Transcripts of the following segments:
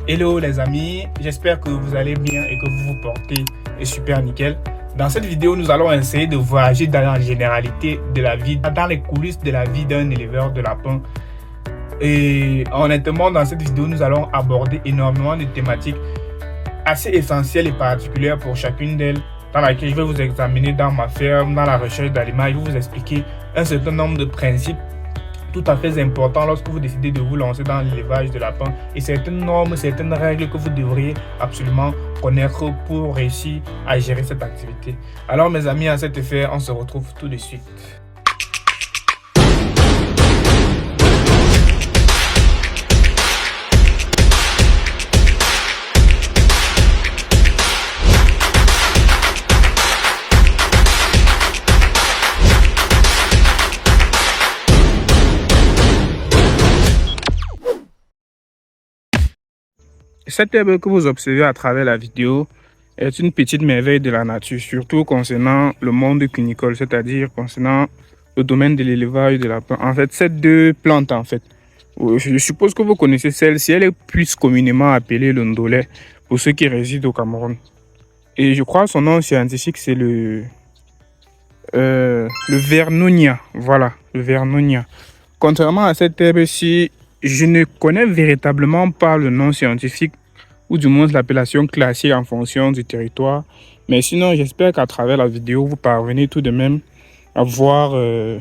Hello les amis, j'espère que vous allez bien et que vous vous portez super nickel. Dans cette vidéo, nous allons essayer de voyager dans la généralité de la vie, dans les coulisses de la vie d'un éleveur de lapins. Et honnêtement, dans cette vidéo, nous allons aborder énormément de thématiques assez essentielles et particulières pour chacune d'elles, dans laquelle je vais vous examiner dans ma ferme, dans la recherche d'aliments. Je vais vous expliquer un certain nombre de principes tout à fait important lorsque vous décidez de vous lancer dans l'élevage de lapins et certaines normes, certaines règles que vous devriez absolument connaître pour réussir à gérer cette activité. Alors mes amis, à cet effet, on se retrouve tout de suite. Cette herbe que vous observez à travers la vidéo est une petite merveille de la nature, surtout concernant le monde cunicole, c'est-à-dire concernant le domaine de l'élevage de lapins. En fait, ces deux plantes, je suppose que vous connaissez celle-ci, elle est plus communément appelée le ndolé pour ceux qui résident au Cameroun. Et je crois que son nom scientifique, c'est le Vernonia. Voilà, le Vernonia. Contrairement à cette herbe-ci, je ne connais véritablement pas le nom scientifique ou du moins l'appellation classique en fonction du territoire. Mais sinon, j'espère qu'à travers la vidéo, vous parvenez tout de même à voir de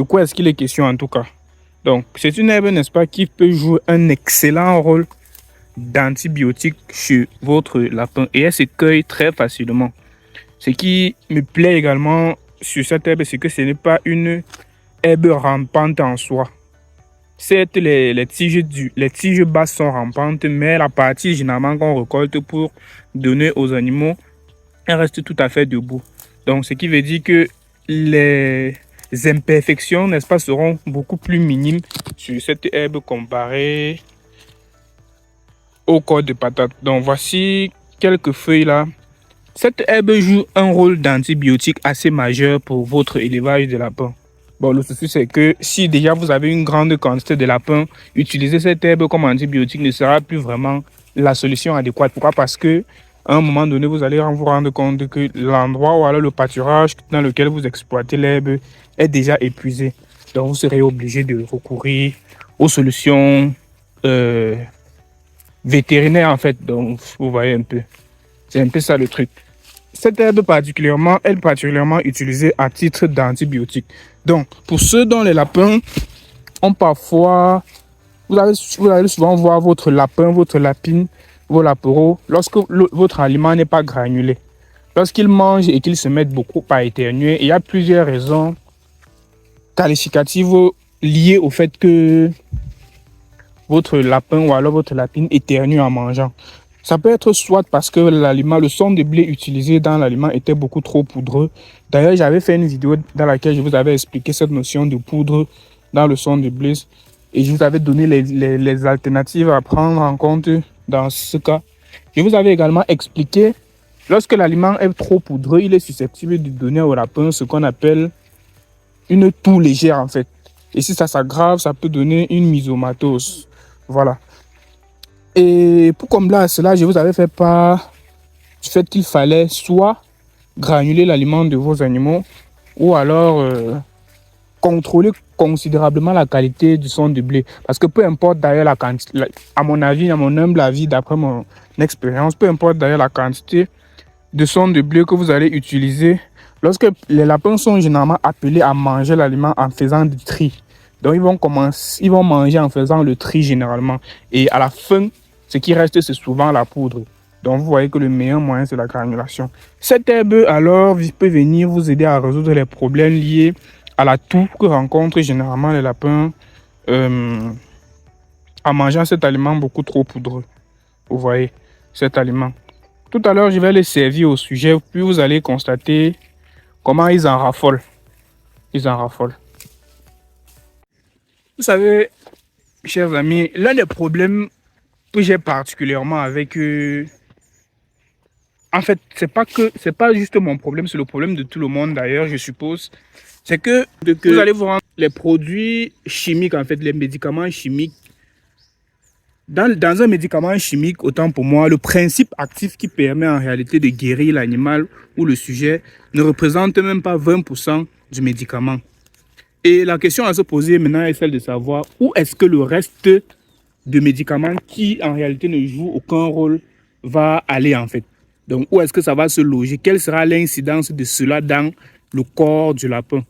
quoi est-ce qu'il est question en tout cas. Donc, c'est une herbe, n'est-ce pas, qui peut jouer un excellent rôle d'antibiotique chez votre lapin et elle se cueille très facilement. Ce qui me plaît également sur cette herbe, c'est que ce n'est pas une herbe rampante en soi. Certes, les tiges basses sont rampantes, mais la partie généralement qu'on récolte pour donner aux animaux, elle reste tout à fait debout. Donc, ce qui veut dire que les imperfections, n'est-ce pas, seront beaucoup plus minimes sur cette herbe comparée au corps de patate. Donc, voici quelques feuilles là. Cette herbe joue un rôle d'antibiotique assez majeur pour votre élevage de lapins. Bon, le souci, c'est que si déjà vous avez une grande quantité de lapins, utiliser cette herbe comme antibiotique ne sera plus vraiment la solution adéquate. Pourquoi? Parce que à un moment donné, vous allez vous rendre compte que l'endroit ou alors le pâturage dans lequel vous exploitez l'herbe est déjà épuisé. Donc, vous serez obligé de recourir aux solutions vétérinaires, en fait. Donc, vous voyez un peu. C'est un peu ça le truc. Cette herbe particulièrement, elle est particulièrement utilisée à titre d'antibiotique. Donc, pour ceux dont les lapins ont parfois... Vous allez souvent voir votre lapin, votre lapine, vos lapereaux, lorsque votre aliment n'est pas granulé. Lorsqu'ils mangent et qu'ils se mettent beaucoup à éternuer, il y a plusieurs raisons qualificatives liées au fait que votre lapin ou alors votre lapine éternue en mangeant. Ça peut être soit parce que l'aliment, le son de blé utilisé dans l'aliment était beaucoup trop poudreux. D'ailleurs, j'avais fait une vidéo dans laquelle je vous avais expliqué cette notion de poudre dans le son de blé. Et je vous avais donné les alternatives à prendre en compte dans ce cas. Je vous avais également expliqué, lorsque l'aliment est trop poudreux, il est susceptible de donner au lapin ce qu'on appelle une toux légère en fait. Et si ça s'aggrave, ça peut donner une myxomatose. Voilà. Et pour combler à cela, je vous avais fait part du fait qu'il fallait soit granuler l'aliment de vos animaux ou alors contrôler considérablement la qualité du son de blé. Parce que peu importe d'ailleurs la quantité, à mon avis, à mon humble avis, d'après mon expérience, peu importe d'ailleurs la quantité de son de blé que vous allez utiliser, lorsque les lapins sont généralement appelés à manger l'aliment en faisant du tri. Donc ils vont manger en faisant le tri généralement. Et à la fin, ce qui reste, c'est souvent la poudre. Donc, vous voyez que le meilleur moyen, c'est la granulation. Cette herbe, alors, peut venir vous aider à résoudre les problèmes liés à la toux que rencontrent généralement les lapins en mangeant cet aliment beaucoup trop poudreux. Vous voyez, cet aliment. Tout à l'heure, je vais les servir au sujet, puis vous allez constater comment ils en raffolent. Ils en raffolent. Vous savez, chers amis, l'un des problèmes que j'ai particulièrement avec en fait, c'est pas juste mon problème, c'est le problème de tout le monde d'ailleurs, je suppose. C'est que vous allez voir les produits chimiques, en fait, les médicaments chimiques Dans un médicament chimique, autant pour moi, le principe actif qui permet en réalité de guérir l'animal ou le sujet ne représente même pas 20% du médicament. Et la question à se poser maintenant est celle de savoir où est-ce que le reste de médicaments qui en réalité ne jouent aucun rôle va aller en fait. Donc où est-ce que ça va se loger? Quelle sera l'incidence de cela dans le corps du lapin?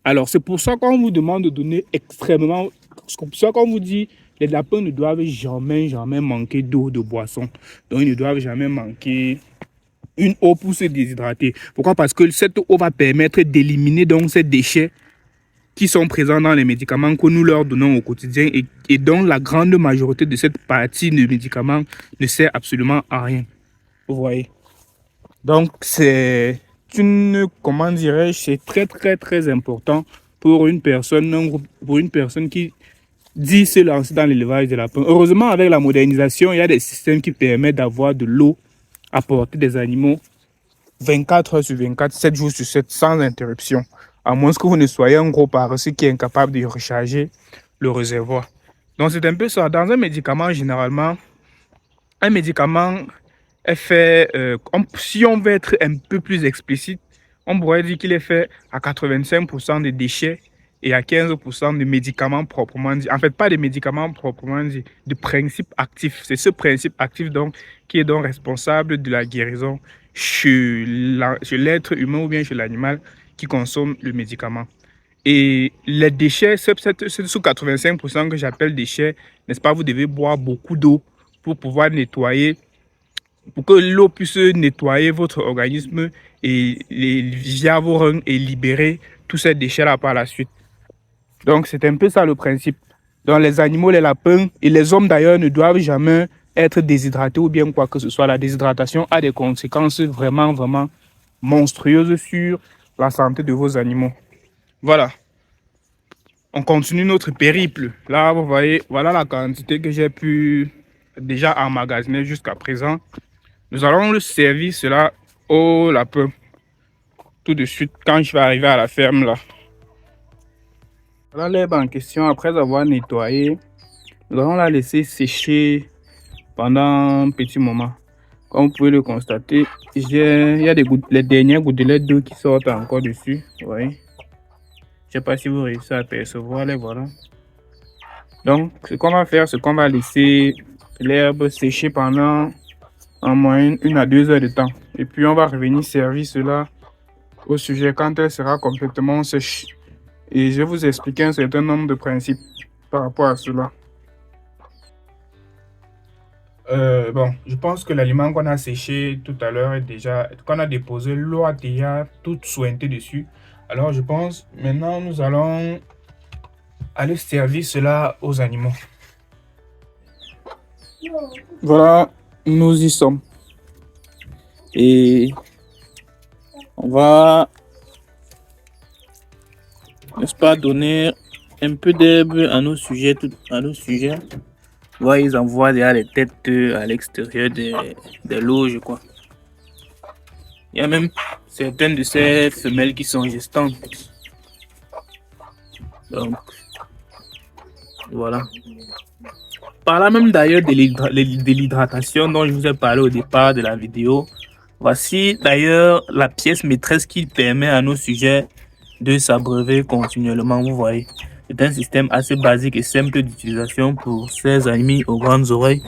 Alors c'est pour ça qu'on vous demande de donner extrêmement... C'est pour ça qu'on vous dit les lapins ne doivent jamais manquer d'eau, de boisson. Donc ils ne doivent jamais manquer une eau pour se déshydrater. Pourquoi? Parce que cette eau va permettre d'éliminer donc ces déchets qui sont présents dans les médicaments que nous leur donnons au quotidien et dont la grande majorité de cette partie de médicaments ne sert absolument à rien. Vous voyez? Donc, c'est comment dirais-je, c'est très important pour une personne qui dit se lancer dans l'élevage de lapins. Heureusement, avec la modernisation, il y a des systèmes qui permettent d'avoir de l'eau à portée des animaux 24 heures sur 24, 7 jours sur 7, sans interruption. À moins que vous ne soyez un gros paresseux qui est incapable de recharger le réservoir. Donc, c'est un peu ça. Dans un médicament, généralement, un médicament est fait, si on veut être un peu plus explicite, on pourrait dire qu'il est fait à 85% de déchets et à 15% de médicaments proprement dit. En fait, pas de médicaments proprement dit, de principe actif. C'est ce principe actif donc, qui est donc responsable de la guérison chez l'être humain ou bien chez l'animal qui consomme le médicament. Et les déchets, c'est sous 85% que j'appelle déchets, n'est-ce pas? Vous devez boire beaucoup d'eau pour pouvoir nettoyer, pour que l'eau puisse nettoyer votre organisme et via vos reins et libérer tous ces déchets-là par la suite. Donc, c'est un peu ça le principe. Donc, les animaux, les lapins et les hommes d'ailleurs ne doivent jamais être déshydratés ou bien quoi que ce soit. La déshydratation a des conséquences vraiment monstrueuses sur la santé de vos animaux. Voilà. On continue notre périple. Là, vous voyez, voilà la quantité que j'ai pu déjà emmagasiner jusqu'à présent. Nous allons le servir cela au lapin tout de suite quand je vais arriver à la ferme là. Voilà l'herbe en question. Après avoir nettoyé, nous allons la laisser sécher pendant un petit moment. Comme vous pouvez le constater, il y a les dernières gouttelettes d'eau qui sortent encore dessus. Vous voyez. Je ne sais pas si vous réussissez à percevoir les voilà. Donc, ce qu'on va faire, c'est qu'on va laisser l'herbe sécher pendant en moyenne 1 à 2 heures de temps. Et puis, on va revenir servir cela au sujet quand elle sera complètement sèche. Et je vais vous expliquer un certain nombre de principes par rapport à cela. Bon, je pense que l'aliment qu'on a séché tout à l'heure est déjà, qu'on a déposé, l'eau a déjà toute sointée dessus. Alors, je pense, maintenant, nous allons aller servir cela aux animaux. Voilà, nous y sommes. Et on va, n'est-ce pas, donner un peu d'herbe à nos sujets. Voilà, ils envoient déjà les têtes à l'extérieur des loges, quoi. Il y a même certaines de ces femelles qui sont gestantes. Donc, voilà. Parlant même d'ailleurs de l'hydratation dont je vous ai parlé au départ de la vidéo, voici d'ailleurs la pièce maîtresse qui permet à nos sujets de s'abreuver continuellement, vous voyez. C'est un système assez basique et simple d'utilisation pour ces animaux aux grandes oreilles.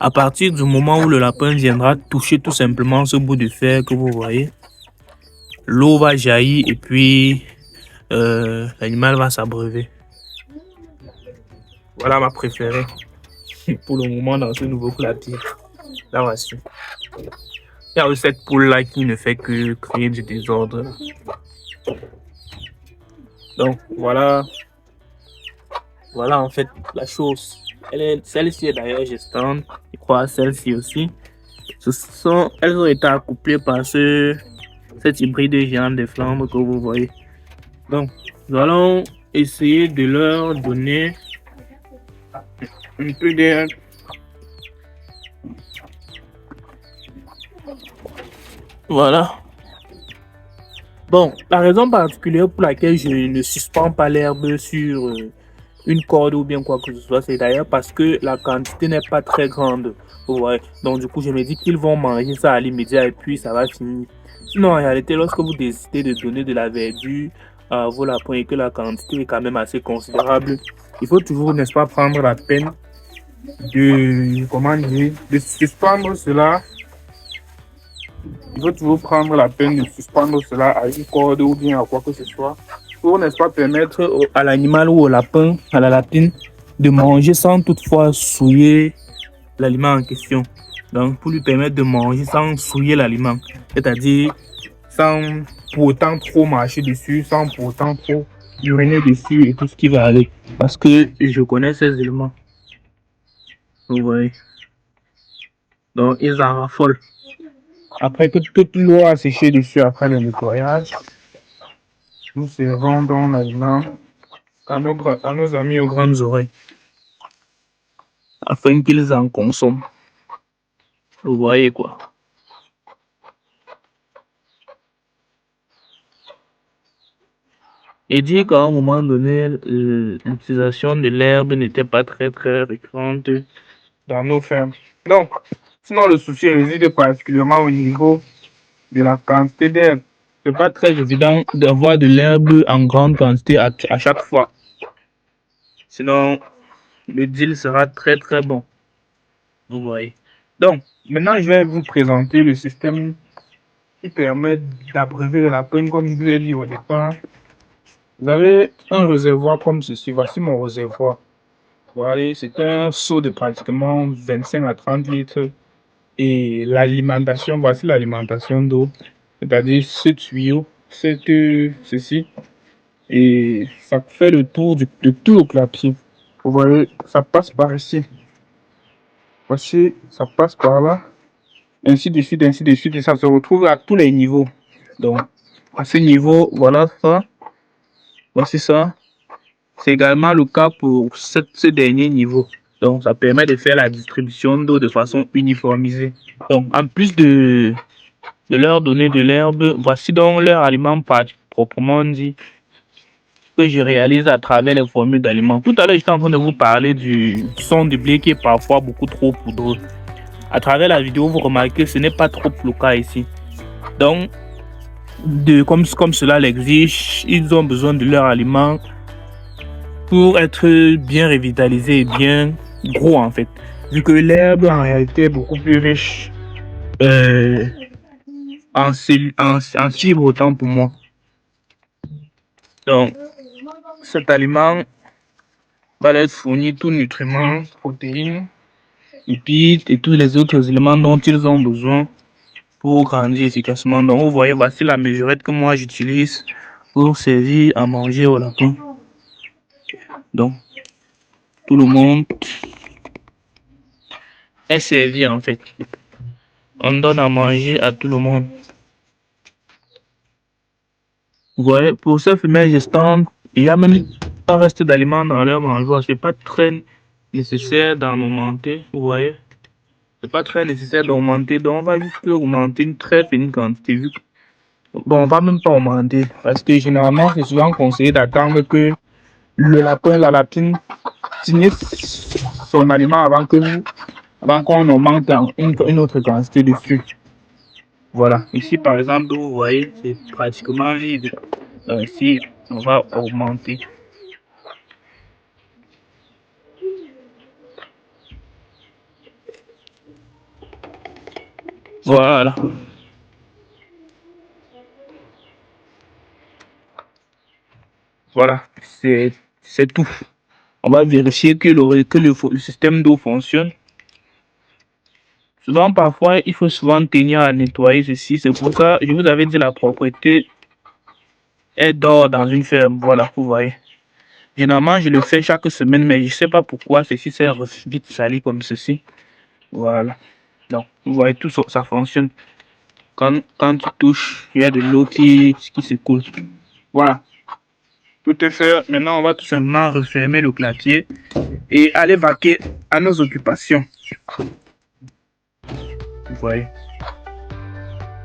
À partir du moment où le lapin viendra toucher tout simplement ce bout de fer que vous voyez, l'eau va jaillir et puis l'animal va s'abreuver. Voilà ma préférée pour le moment dans ce nouveau clôture. Là voici. Il y a aussi cette poule là qui ne fait que créer du désordre. Donc voilà en fait la chose. Celle-ci est d'ailleurs gestante, je crois celle-ci aussi. Elles ont été accouplées par cet hybride géant des Flandres que vous voyez. Donc nous allons essayer de leur donner un peu d'air. Voilà. Bon, la raison particulière pour laquelle je ne suspends pas l'herbe sur une corde ou bien quoi que ce soit. C'est d'ailleurs parce que la quantité n'est pas très grande. Ouais. Donc du coup, je me dis qu'ils vont manger ça à l'immédiat et puis ça va finir. Sinon, en réalité, lorsque vous décidez de donner de la verdure à vos lapins et que la quantité est quand même assez considérable, il faut toujours, n'est-ce pas, prendre la peine de, comment dire, de suspendre cela. Il faut toujours prendre la peine de suspendre cela à une corde ou bien à quoi que ce soit pour, n'est-ce pas, permettre à l'animal ou au lapin, à la lapine, de manger sans toutefois souiller l'aliment en question. Donc, pour lui permettre de manger sans souiller l'aliment, c'est-à-dire sans pour autant trop marcher dessus, sans pour autant trop uriner dessus et tout ce qui va avec. Parce que je connais ces éléments. Vous voyez. Donc, ils en raffolent. Après que toute l'eau a séché dessus après le nettoyage, nous servons dans l'aliment à nos amis aux grandes oreilles afin qu'ils en consomment. Vous voyez quoi. Et dire qu'à un moment donné, l'utilisation de l'herbe n'était pas très récurrente dans nos fermes. Donc, sinon le souci réside particulièrement au niveau de la quantité d'herbe. C'est pas très évident d'avoir de l'herbe en grande quantité à chaque fois. Sinon, le deal sera très bon. Vous voyez. Donc, maintenant, je vais vous présenter le système qui permet d'abreuver le lapin comme je vous ai dit au départ. Vous avez un réservoir comme ceci. Voici mon réservoir. Voilà, c'est un seau de pratiquement 25 à 30 litres. Et l'alimentation, voici l'alimentation d'eau. C'est-à-dire ce tuyau, ceci. Et ça fait le tour de tout le clapier. Vous voyez, ça passe par ici. Voici, ça passe par là. Ainsi de suite, et ça se retrouve à tous les niveaux. Donc, à ce niveau, voilà ça. Voici ça. C'est également le cas pour ce dernier niveau. Donc, ça permet de faire la distribution d'eau de façon uniformisée. Donc, en plus de leur donner de l'herbe, voici donc leur aliment proprement dit que je réalise à travers les formules d'aliments. Tout à l'heure, j'étais en train de vous parler du son du blé qui est parfois beaucoup trop poudreux. À travers la vidéo, vous remarquez que ce n'est pas trop le cas ici. Donc, comme cela l'exige, ils ont besoin de leur aliment pour être bien revitalisés et bien gros en fait. Vu que l'herbe en réalité est beaucoup plus riche en fibres autant pour moi. Donc, cet aliment va leur fournir tous nutriments, protéines, lipides et tous les autres éléments dont ils ont besoin pour grandir efficacement. Donc, vous voyez, voici la mesurette que moi j'utilise pour servir à manger au lapin. Donc, tout le monde est servi en fait. On donne à manger à tout le monde. Vous voyez, pour ces femelles gestantes, il y a même pas reste d'aliments dans leur mangeoire. C'est pas très nécessaire d'en augmenter. Vous voyez, c'est pas très nécessaire d'augmenter. Donc, on va juste augmenter une très fine quantité. Bon, on va même pas augmenter parce que généralement, c'est souvent conseillé d'attendre que le lapin, la lapine finisse son aliment avant qu'on augmente une autre quantité dessus. Voilà. Ici, par exemple, vous voyez, c'est pratiquement vide. Ici, on va augmenter. Voilà. Voilà. C'est tout. On va vérifier que le système d'eau fonctionne. Souvent, parfois, il faut souvent tenir à nettoyer ceci. C'est pour ça que je vous avais dit la propreté est d'or dans une ferme. Voilà, vous voyez. Généralement, je le fais chaque semaine, mais je ne sais pas pourquoi ceci s'est vite sali comme ceci. Voilà. Donc, vous voyez, tout ça, ça fonctionne. Quand tu touches, il y a de l'eau qui s'écoule. Voilà. Tout est fait. Maintenant, on va tout simplement refermer le clapier et aller vaquer à nos occupations. Vous voyez.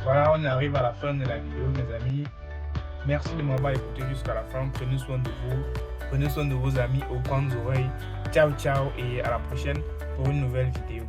Voilà, on arrive à la fin de la vidéo, mes amis. Merci de m'avoir écouté jusqu'à la fin. Prenez soin de vous. Prenez soin de vos amis aux grandes oreilles. Ciao, ciao et à la prochaine pour une nouvelle vidéo.